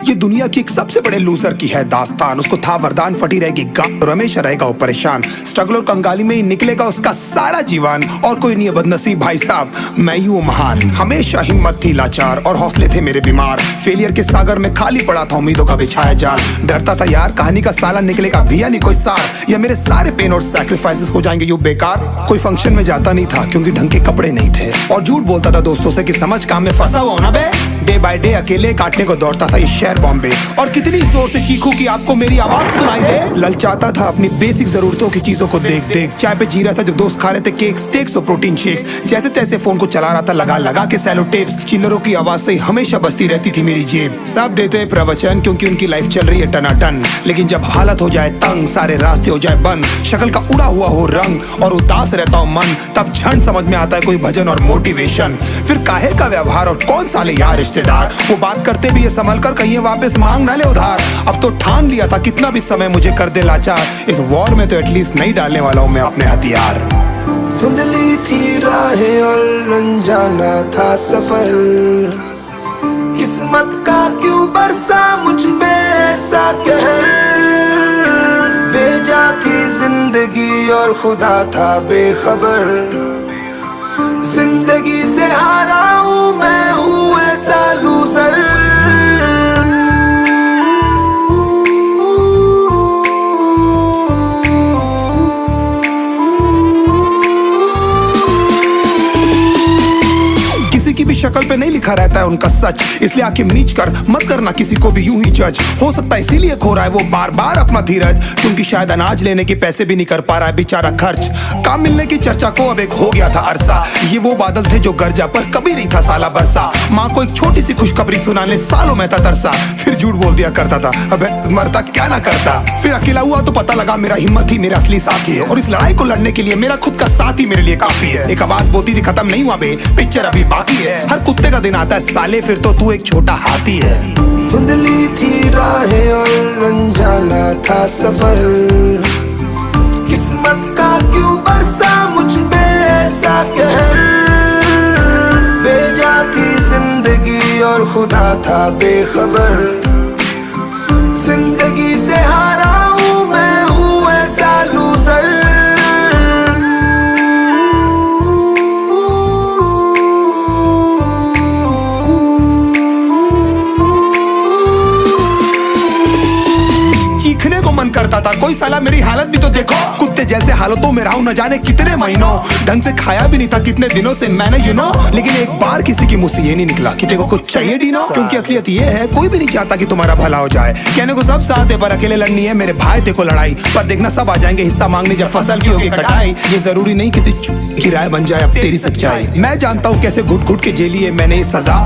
ये दुनिया की एक सबसे बड़े लूजर की है दास्तान। उसको था वरदान, फटी रहेगी गांड और हमेशा रहेगा वो परेशान। स्ट्रगल और कंगाली में ही निकलेगा उसका सारा जीवन। और कोई नहीं है बदनसीब भाई साहब, मैं ही हूँ महान। हमेशा हिम्मत थी लाचार और हौसले थे मेरे बीमार। फेलियर के सागर में खाली पड़ा था उम्मीदों का बिछाया जाल। डरता था यार कहानी का साला निकलेगा भी या नहीं कोई सार, या मेरे सारे पेन और सैक्रिफाइसेस हो जाएंगे यूं बेकार। कोई फंक्शन में जाता नहीं था क्योंकि ढंग के कपड़े नहीं थे, और झूठ बोलता था दोस्तों से कि समझ काम में फंसा हुआ ना बे। डे बाय डे अकेले काटने को दौड़ता था ये शहर बॉम्बे। और कितनी जोर से चीखूं कि आपको मेरी आवाज सुनाई दे। ललचाता था अपनी बेसिक जरूरतों की चीजों को देख देख। चाय पे जी रहा था जब दोस्त खा रहे थे केक, स्टेक्स और प्रोटीन शेक्स। जैसे तैसे फोन को चला रहा था लगा लगा के सैलो टेप्स। चिल्लरों की आवाज से हमेशा बजती रहती थी मेरी जेब। सब देते प्रवचन क्योंकि उनकी लाइफ चल रही है टनाटन, लेकिन जब हालत हो जाए तंग, सारे रास्ते हो जाए बंद, शक्ल का उड़ा हुआ हो रंग और उदास रहता हो मन, तब क्षण समझ में आता है कोई भजन और मोटिवेशन। फिर काहे का व्यवहार और कौन साले यार रिश्तेदार, वो बात करते भी ये संभल कर कहीं वापस मांग ना ले उधार। अब तो ठान लिया था कितना भी समय मुझे कर दे लाचार, इस वॉर में तो एटलीस्ट नहीं डालने वाला हूं मैं अपने हथियार। धुंधली थी राहें और अनजाना था सफर, किस्मत का क्यों बरसा मुझ पे ऐसा कहर। बेजा थी जिंदगी और खुदा था बेखबर, जिंदगी से हारा हूँ मैं हूँ ऐसा लूजर। की भी शक्ल पे नहीं लिखा रहता है उनका सच, इसलिए आंखें मीच कर मत करना किसी को भी यूं ही जज। हो सकता है इसीलिए खो रहा है वो बार बार अपना धीरज, क्योंकि शायद अनाज लेने के पैसे भी नहीं कर पा रहा है बेचारा खर्च। काम मिलने की चर्चा को अब एक हो गया था अरसा, ये वो बादल थे जो गरजा पर कभी नहीं था साला बरसा। माँ को एक छोटी सी खुशखबरी सुनाने सालों में था तरसा, फिर झूठ बोल दिया करता था अबे मरता क्या ना करता। फिर अकेला हुआ तो पता लगा मेरा हिम्मत ही मेरा असली साथी है, और इस लड़ाई को लड़ने के लिए मेरा खुद का साथ ही मेरे लिए काफी है। एक आवाज बोलती थी खत्म नहीं हुआ बे, पिक्चर अभी बाकी है। हर कुत्ते का दिन आता है साले, फिर तो तू एक छोटा हाथी है। धुंधली थी राहें और अनजाना था सफर, किस्मत का क्यों बरसा मुझ पे ऐसा कहर। बेजा थी जिंदगी और खुदा था बेखबर, जिंदगी से हारा हूँ मैं हूँ ऐसा लूजर। चीखने को मन करता था, कोई साला मेरी हालत भी तो देखो। कुत्ते जैसे हालतों में रहा हूं न जाने कितने महीनों, ढंग से खाया भी नहीं था कितने दिनों से मैंने लेकिन एक बार किसी की मुंह से ये नहीं निकला कि तेरे को कुछ चाहिए डीनो। क्योंकि असलियत ये है कोई भी नहीं चाहता कि तुम्हारा भला हो जाए। कहने को सब साथ है पर अकेले लड़नी है मेरे भाई देखो लड़ाई, पर देखना सब आ जाएंगे हिस्सा मांगने जब फसल की होगी कटाई। ये जरूरी नहीं किसी की राय बन जाए अब तेरी सच्चाई। मैं जानता हूँ कैसे घुट घुट के झेली है मैंने ये सजा।